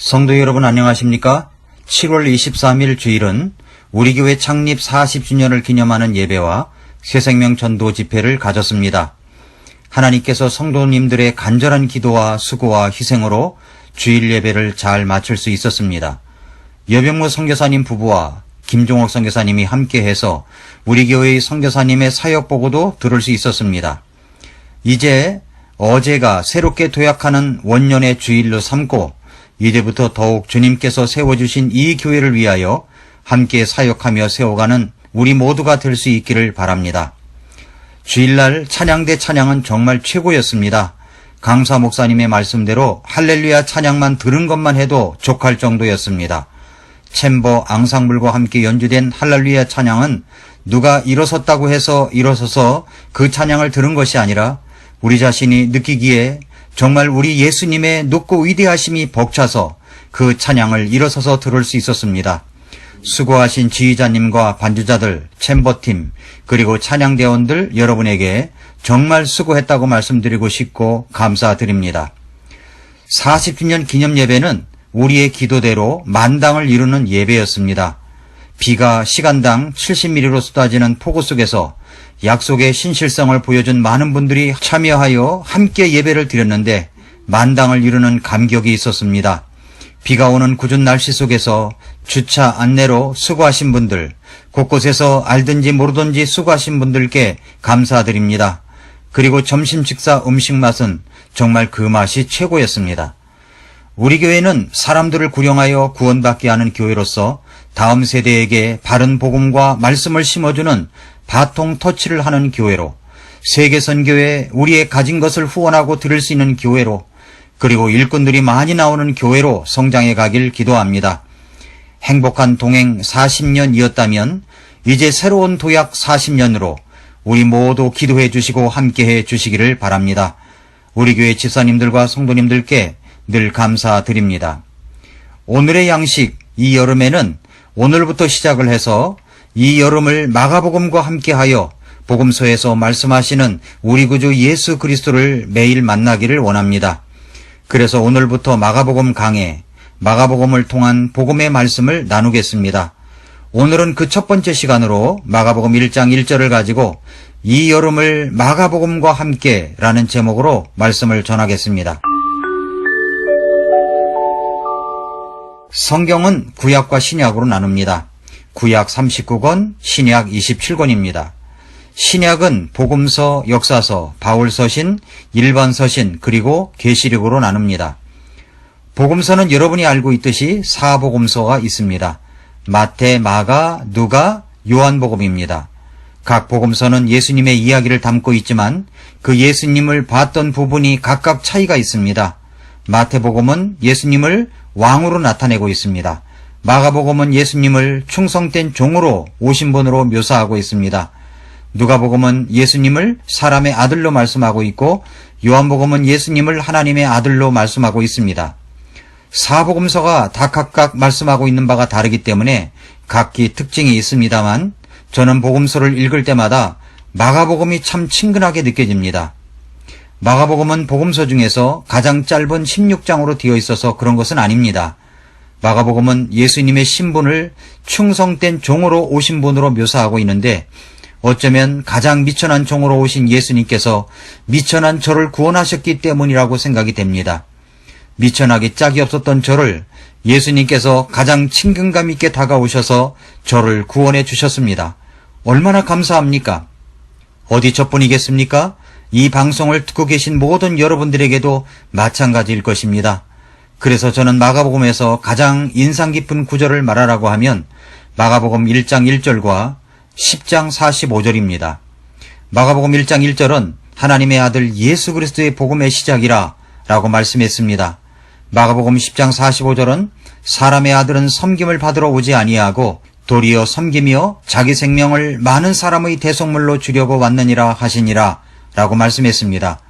성도 여러분 안녕하십니까? 7월 23일 주일은 우리 교회 창립 40주년을 기념하는 예배와 새생명 전도 집회를 가졌습니다. 하나님께서 성도님들의 간절한 기도와 수고와 희생으로 주일 예배를 잘 마칠 수 있었습니다. 여병무 선교사님 부부와 김종옥 선교사님이 함께해서 우리 교회의 선교사님의 사역 보고도 들을 수 있었습니다. 이제 어제가 새롭게 도약하는 원년의 주일로 삼고 이제부터 더욱 주님께서 세워주신 이 교회를 위하여 함께 사역하며 세워가는 우리 모두가 될 수 있기를 바랍니다. 주일날 찬양대 찬양은 정말 최고였습니다. 강사 목사님의 말씀대로 할렐루야 찬양만 들은 것만 해도 족할 정도였습니다. 챔버 앙상블과 함께 연주된 할렐루야 찬양은 누가 일어섰다고 해서 일어서서 그 찬양을 들은 것이 아니라 우리 자신이 느끼기에 정말 우리 예수님의 높고 위대하심이 벅차서 그 찬양을 일어서서 들을 수 있었습니다. 수고하신 지휘자님과 반주자들, 챔버팀, 그리고 찬양대원들 여러분에게 정말 수고했다고 말씀드리고 싶고 감사드립니다. 40주년 기념 예배는 우리의 기도대로 만당을 이루는 예배였습니다. 비가 시간당 70mm로 쏟아지는 폭우 속에서 약속의 신실성을 보여준 많은 분들이 참여하여 함께 예배를 드렸는데 만당을 이루는 감격이 있었습니다. 비가 오는 궂은 날씨 속에서 주차 안내로 수고하신 분들, 곳곳에서 알든지 모르든지 수고하신 분들께 감사드립니다. 그리고 점심 식사 음식 맛은 정말 그 맛이 최고였습니다. 우리 교회는 사람들을 구령하여 구원받게 하는 교회로서 다음 세대에게 바른 복음과 말씀을 심어주는 바통 터치를 하는 교회로, 세계선교에 우리의 가진 것을 후원하고 드릴 수 있는 교회로, 그리고 일꾼들이 많이 나오는 교회로 성장해 가길 기도합니다. 행복한 동행 40년이었다면 이제 새로운 도약 40년으로 우리 모두 기도해 주시고 함께해 주시기를 바랍니다. 우리 교회 집사님들과 성도님들께 늘 감사드립니다. 오늘의 양식, 이 여름에는 오늘부터 시작을 해서 이 여름을 마가복음과 함께하여 복음서에서 말씀하시는 우리 구주 예수 그리스도를 매일 만나기를 원합니다. 그래서 오늘부터 마가복음 강해, 마가복음을 통한 복음의 말씀을 나누겠습니다. 오늘은 그 첫 번째 시간으로 마가복음 1장 1절을 가지고 이 여름을 마가복음과 함께 라는 제목으로 말씀을 전하겠습니다. 성경은 구약과 신약으로 나눕니다. 구약 39권, 신약 27권입니다. 신약은 복음서, 역사서, 바울서신, 일반서신, 그리고 계시록으로 나눕니다. 복음서는 여러분이 알고 있듯이 사복음서가 있습니다. 마태, 마가, 누가, 요한복음입니다. 각 복음서는 예수님의 이야기를 담고 있지만 그 예수님을 봤던 부분이 각각 차이가 있습니다. 마태복음은 예수님을 왕으로 나타내고 있습니다. 마가복음은 예수님을 충성된 종으로 오신 분으로 묘사하고 있습니다. 누가복음은 예수님을 사람의 아들로 말씀하고 있고 요한복음은 예수님을 하나님의 아들로 말씀하고 있습니다. 사복음서가 다 각각 말씀하고 있는 바가 다르기 때문에 각기 특징이 있습니다만 저는 복음서를 읽을 때마다 마가복음이 참 친근하게 느껴집니다. 마가복음은 복음서 중에서 가장 짧은 16장으로 되어 있어서 그런 것은 아닙니다. 마가복음은 예수님의 신분을 충성된 종으로 오신 분으로 묘사하고 있는데 어쩌면 가장 미천한 종으로 오신 예수님께서 미천한 저를 구원하셨기 때문이라고 생각이 됩니다. 미천하게 짝이 없었던 저를 예수님께서 가장 친근감 있게 다가오셔서 저를 구원해 주셨습니다. 얼마나 감사합니까? 어디 저뿐이겠습니까? 이 방송을 듣고 계신 모든 여러분들에게도 마찬가지일 것입니다. 그래서 저는 마가복음에서 가장 인상 깊은 구절을 말하라고 하면 마가복음 1장 1절과 10장 45절입니다. 마가복음 1장 1절은 하나님의 아들 예수 그리스도의 복음의 시작이라 라고 말씀했습니다. 마가복음 10장 45절은 사람의 아들은 섬김을 받으러 오지 아니하고 도리어 섬기며 자기 생명을 많은 사람의 대속물로 주려고 왔느니라 하시니라 라고 말씀했습니다.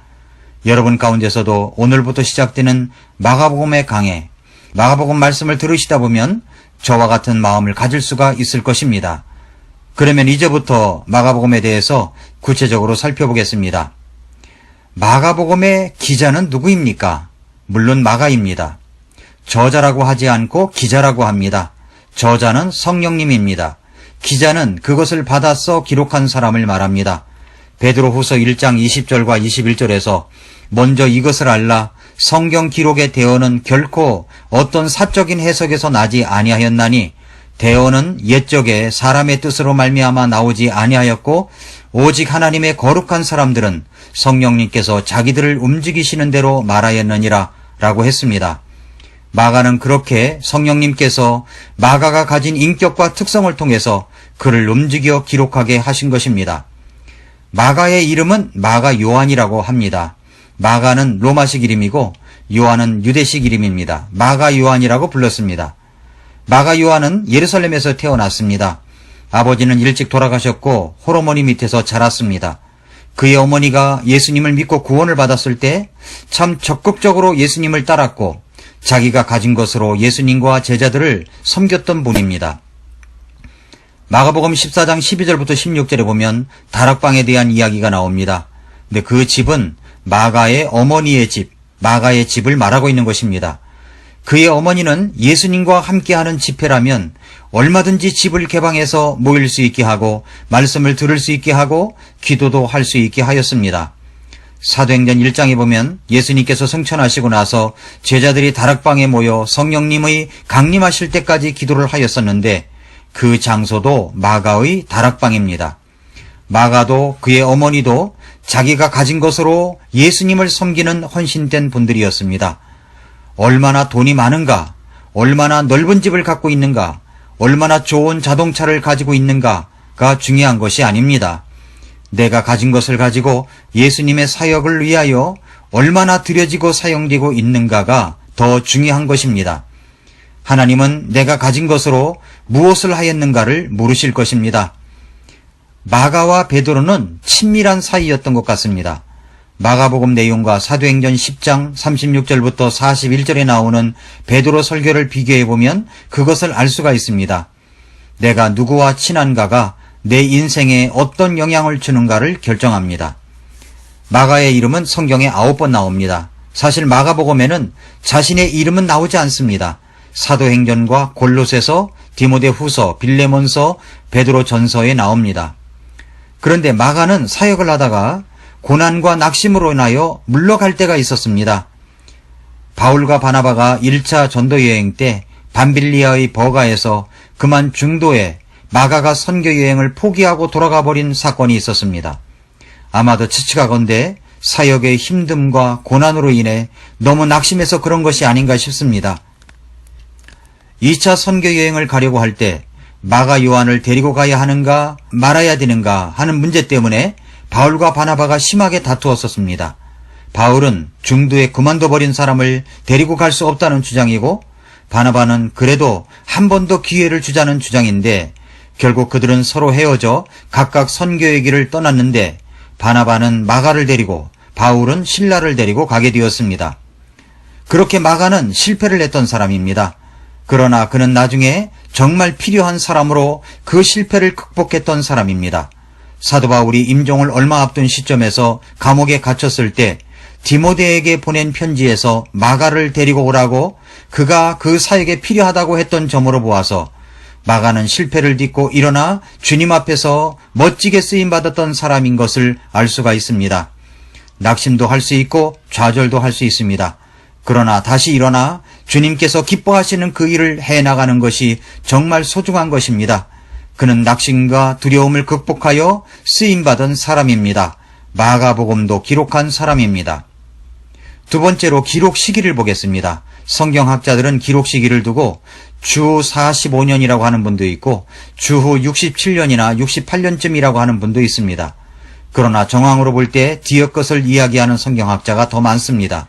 여러분 가운데서도 오늘부터 시작되는 마가복음의 강해, 마가복음 말씀을 들으시다 보면 저와 같은 마음을 가질 수가 있을 것입니다. 그러면 이제부터 마가복음에 대해서 구체적으로 살펴보겠습니다. 마가복음의 기자는 누구입니까? 물론 마가입니다. 저자라고 하지 않고 기자라고 합니다. 저자는 성령님입니다. 기자는 그것을 받아서 기록한 사람을 말합니다. 베드로후서 1장 20절과 21절에서 먼저 이것을 알라. 성경 기록의 대언은 결코 어떤 사적인 해석에서 나지 아니하였나니 대언은 옛적에 사람의 뜻으로 말미암아 나오지 아니하였고 오직 하나님의 거룩한 사람들은 성령님께서 자기들을 움직이시는 대로 말하였느니라 라고 했습니다. 마가는 그렇게 성령님께서 마가가 가진 인격과 특성을 통해서 그를 움직여 기록하게 하신 것입니다. 마가의 이름은 마가 요한이라고 합니다. 마가는 로마식 이름이고 요한은 유대식 이름입니다. 마가 요한이라고 불렀습니다. 마가 요한은 예루살렘에서 태어났습니다. 아버지는 일찍 돌아가셨고 홀어머니 밑에서 자랐습니다. 그의 어머니가 예수님을 믿고 구원을 받았을 때 참 적극적으로 예수님을 따랐고 자기가 가진 것으로 예수님과 제자들을 섬겼던 분입니다. 마가복음 14장 12절부터 16절에 보면 다락방에 대한 이야기가 나옵니다. 근데 그 집은 마가의 어머니의 집, 마가의 집을 말하고 있는 것입니다. 그의 어머니는 예수님과 함께하는 집회라면 얼마든지 집을 개방해서 모일 수 있게 하고 말씀을 들을 수 있게 하고 기도도 할 수 있게 하였습니다. 사도행전 1장에 보면 예수님께서 승천하시고 나서 제자들이 다락방에 모여 성령님의 강림하실 때까지 기도를 하였었는데 그 장소도 마가의 다락방입니다. 마가도 그의 어머니도 자기가 가진 것으로 예수님을 섬기는 헌신된 분들이었습니다. 얼마나 돈이 많은가, 얼마나 넓은 집을 갖고 있는가, 얼마나 좋은 자동차를 가지고 있는가가 중요한 것이 아닙니다. 내가 가진 것을 가지고 예수님의 사역을 위하여 얼마나 드려지고 사용되고 있는가가 더 중요한 것입니다. 하나님은 내가 가진 것으로 무엇을 하였는가를 물으실 것입니다. 마가와 베드로는 친밀한 사이였던 것 같습니다. 마가복음 내용과 사도행전 10장 36절부터 41절에 나오는 베드로 설교를 비교해보면 그것을 알 수가 있습니다. 내가 누구와 친한가가 내 인생에 어떤 영향을 주는가를 결정합니다. 마가의 이름은 성경에 9번 나옵니다. 사실 마가복음에는 자신의 이름은 나오지 않습니다. 사도행전과 골로새서, 디모데후서, 빌레몬서, 베드로전서에 나옵니다. 그런데 마가는 사역을 하다가 고난과 낙심으로 인하여 물러갈 때가 있었습니다. 바울과 바나바가 1차 전도여행 때 밤빌리아의 버가에서 그만 중도에 마가가 선교여행을 포기하고 돌아가 버린 사건이 있었습니다. 아마도 추측하건대 사역의 힘듦과 고난으로 인해 너무 낙심해서 그런 것이 아닌가 싶습니다. 2차 선교여행을 가려고 할 때 마가 요한을 데리고 가야 하는가 말아야 되는가 하는 문제 때문에 바울과 바나바가 심하게 다투었었습니다. 바울은 중도에 그만둬버린 사람을 데리고 갈 수 없다는 주장이고 바나바는 그래도 한 번 더 기회를 주자는 주장인데 결국 그들은 서로 헤어져 각각 선교의 길을 떠났는데 바나바는 마가를 데리고 바울은 실라를 데리고 가게 되었습니다. 그렇게 마가는 실패를 했던 사람입니다. 그러나 그는 나중에 정말 필요한 사람으로 그 실패를 극복했던 사람입니다. 사도 바울이 임종을 얼마 앞둔 시점에서 감옥에 갇혔을 때 디모데에게 보낸 편지에서 마가를 데리고 오라고 그가 그 사역에 필요하다고 했던 점으로 보아서 마가는 실패를 딛고 일어나 주님 앞에서 멋지게 쓰임받았던 사람인 것을 알 수가 있습니다. 낙심도 할 수 있고 좌절도 할 수 있습니다. 그러나 다시 일어나 주님께서 기뻐하시는 그 일을 해나가는 것이 정말 소중한 것입니다. 그는 낙심과 두려움을 극복하여 쓰임받은 사람입니다. 마가복음도 기록한 사람입니다. 두 번째로 기록 시기를 보겠습니다. 성경학자들은 기록 시기를 두고 주 45년이라고 하는 분도 있고 주후 67년이나 68년쯤이라고 하는 분도 있습니다. 그러나 정황으로 볼 때 뒤의 것을 이야기하는 성경학자가 더 많습니다.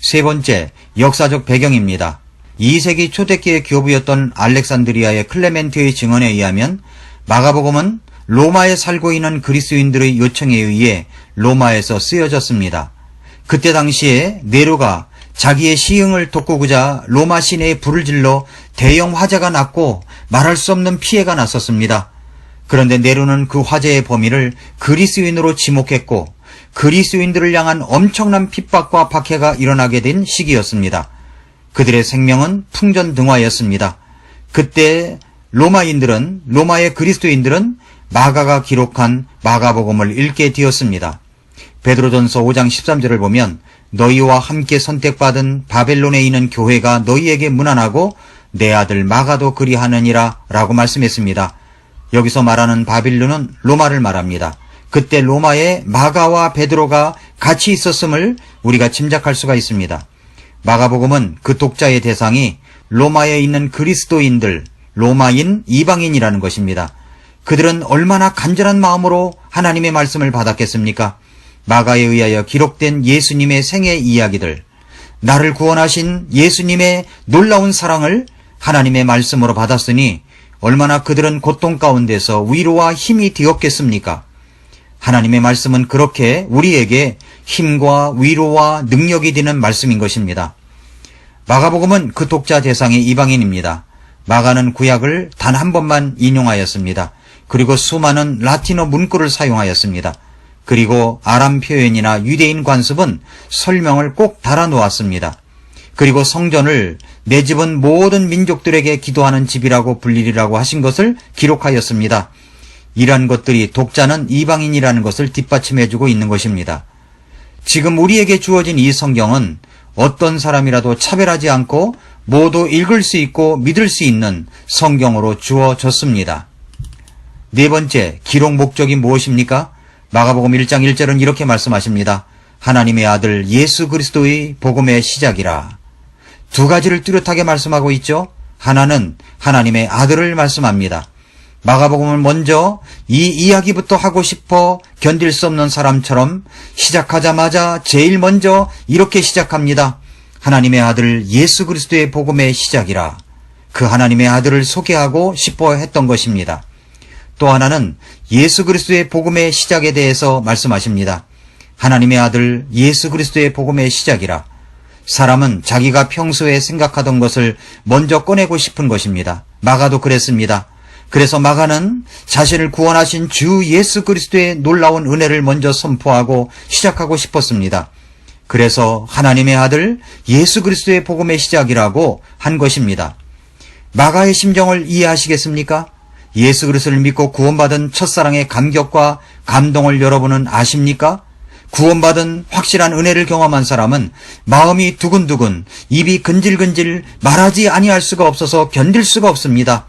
세 번째, 역사적 배경입니다. 2세기 초대기의 교부였던 알렉산드리아의 클레멘트의 증언에 의하면 마가복음은 로마에 살고 있는 그리스인들의 요청에 의해 로마에서 쓰여졌습니다. 그때 당시에 네로가 자기의 시흥을 돋구고자 로마 시내에 불을 질러 대형 화재가 났고 말할 수 없는 피해가 났었습니다. 그런데 네로는 그 화재의 범인을 그리스인으로 지목했고 그리스인들을 향한 엄청난 핍박과 박해가 일어나게 된 시기였습니다. 그들의 생명은 풍전등화였습니다. 그때 로마의 그리스도인들은 마가가 기록한 마가복음을 읽게 되었습니다. 베드로전서 5장 13절을 보면 너희와 함께 선택받은 바벨론에 있는 교회가 너희에게 문안하고 내 아들 마가도 그리하느니라 라고 말씀했습니다. 여기서 말하는 바빌론은 로마를 말합니다. 그때 로마에 마가와 베드로가 같이 있었음을 우리가 짐작할 수가 있습니다. 마가복음은 그 독자의 대상이 로마에 있는 그리스도인들, 로마인, 이방인이라는 것입니다. 그들은 얼마나 간절한 마음으로 하나님의 말씀을 받았겠습니까? 마가에 의하여 기록된 예수님의 생애 이야기들, 나를 구원하신 예수님의 놀라운 사랑을 하나님의 말씀으로 받았으니 얼마나 그들은 고통 가운데서 위로와 힘이 되었겠습니까? 하나님의 말씀은 그렇게 우리에게 힘과 위로와 능력이 되는 말씀인 것입니다. 마가복음은 그 독자 대상의 이방인입니다. 마가는 구약을 단 한 번만 인용하였습니다. 그리고 수많은 라틴어 문구를 사용하였습니다. 그리고 아람 표현이나 유대인 관습은 설명을 꼭 달아놓았습니다. 그리고 성전을 내 집은 모든 민족들에게 기도하는 집이라고 불리리라고 하신 것을 기록하였습니다. 이러한 것들이 독자는 이방인이라는 것을 뒷받침해주고 있는 것입니다. 지금 우리에게 주어진 이 성경은 어떤 사람이라도 차별하지 않고 모두 읽을 수 있고 믿을 수 있는 성경으로 주어졌습니다. 네 번째, 기록 목적이 무엇입니까? 마가복음 1장 1절은 이렇게 말씀하십니다. 하나님의 아들 예수 그리스도의 복음의 시작이라. 두 가지를 뚜렷하게 말씀하고 있죠. 하나는 하나님의 아들을 말씀합니다. 마가복음은 먼저 이 이야기부터 하고 싶어 견딜 수 없는 사람처럼 시작하자마자 제일 먼저 이렇게 시작합니다. 하나님의 아들 예수 그리스도의 복음의 시작이라. 그 하나님의 아들을 소개하고 싶어 했던 것입니다. 또 하나는 예수 그리스도의 복음의 시작에 대해서 말씀하십니다. 하나님의 아들 예수 그리스도의 복음의 시작이라. 사람은 자기가 평소에 생각하던 것을 먼저 꺼내고 싶은 것입니다. 마가도 그랬습니다. 그래서 마가는 자신을 구원하신 주 예수 그리스도의 놀라운 은혜를 먼저 선포하고 시작하고 싶었습니다. 그래서 하나님의 아들 예수 그리스도의 복음의 시작이라고 한 것입니다. 마가의 심정을 이해하시겠습니까? 예수 그리스도를 믿고 구원받은 첫사랑의 감격과 감동을 여러분은 아십니까? 구원받은 확실한 은혜를 경험한 사람은 마음이 두근두근, 입이 근질근질 말하지 아니할 수가 없어서 견딜 수가 없습니다.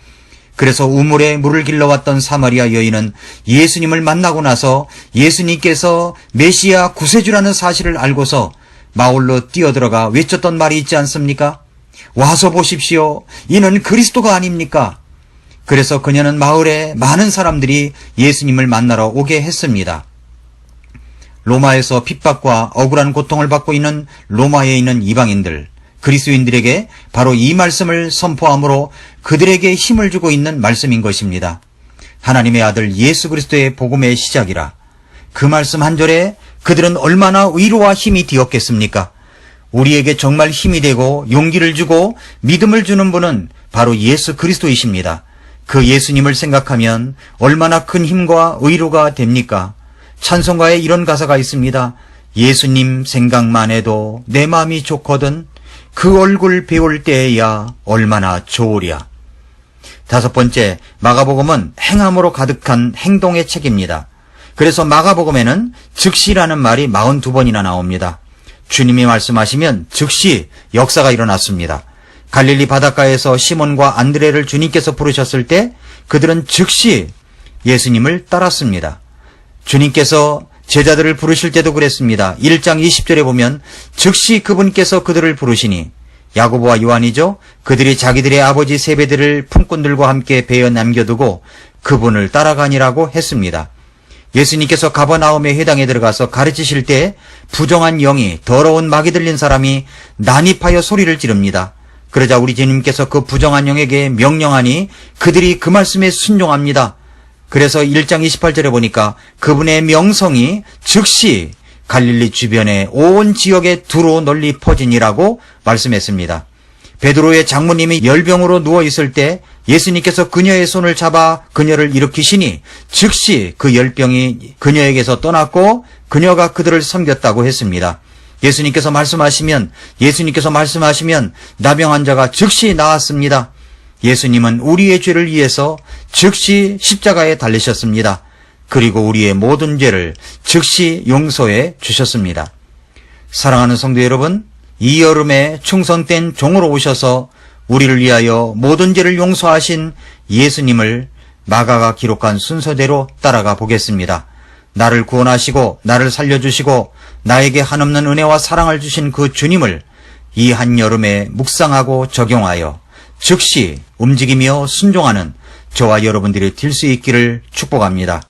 그래서 우물에 물을 길러왔던 사마리아 여인은 예수님을 만나고 나서 예수님께서 메시아 구세주라는 사실을 알고서 마을로 뛰어들어가 외쳤던 말이 있지 않습니까? 와서 보십시오. 이는 그리스도가 아닙니까? 그래서 그녀는 마을에 많은 사람들이 예수님을 만나러 오게 했습니다. 로마에서 핍박과 억울한 고통을 받고 있는 로마에 있는 이방인들, 그리스도인들에게 바로 이 말씀을 선포함으로 그들에게 힘을 주고 있는 말씀인 것입니다. 하나님의 아들 예수 그리스도의 복음의 시작이라. 그 말씀 한 절에 그들은 얼마나 위로와 힘이 되었겠습니까? 우리에게 정말 힘이 되고 용기를 주고 믿음을 주는 분은 바로 예수 그리스도이십니다. 그 예수님을 생각하면 얼마나 큰 힘과 위로가 됩니까? 찬송가에 이런 가사가 있습니다. 예수님 생각만 해도 내 마음이 좋거든 그 얼굴 배울 때야 얼마나 좋으랴. 다섯 번째, 마가복음은 행함으로 가득한 행동의 책입니다. 그래서 마가복음에는 즉시라는 말이 42번이나 나옵니다. 주님이 말씀하시면 즉시 역사가 일어났습니다. 갈릴리 바닷가에서 시몬과 안드레를 주님께서 부르셨을 때 그들은 즉시 예수님을 따랐습니다. 주님께서 제자들을 부르실 때도 그랬습니다. 1장 20절에 보면 즉시 그분께서 그들을 부르시니 야고보와 요한이죠. 그들이 자기들의 아버지 세베대를 품꾼들과 함께 베어 남겨두고 그분을 따라가니라고 했습니다. 예수님께서 가버나움의 회당에 들어가서 가르치실 때 부정한 영이 더러운 막이 들린 사람이 난입하여 소리를 지릅니다. 그러자 우리 주님께서 그 부정한 영에게 명령하니 그들이 그 말씀에 순종합니다. 그래서 1장 28절에 보니까 그분의 명성이 즉시 갈릴리 주변의 온 지역에 두루 널리 퍼지니라고 말씀했습니다. 베드로의 장모님이 열병으로 누워있을 때 예수님께서 그녀의 손을 잡아 그녀를 일으키시니 즉시 그 열병이 그녀에게서 떠났고 그녀가 그들을 섬겼다고 했습니다. 예수님께서 말씀하시면 나병 환자가 즉시 나았습니다. 예수님은 우리의 죄를 위해서 즉시 십자가에 달리셨습니다. 그리고 우리의 모든 죄를 즉시 용서해 주셨습니다. 사랑하는 성도 여러분, 이 여름에 충성된 종으로 오셔서 우리를 위하여 모든 죄를 용서하신 예수님을 마가가 기록한 순서대로 따라가 보겠습니다. 나를 구원하시고 나를 살려주시고 나에게 한없는 은혜와 사랑을 주신 그 주님을 이 한여름에 묵상하고 적용하여 즉시 움직이며 순종하는 저와 여러분들이 될 수 있기를 축복합니다.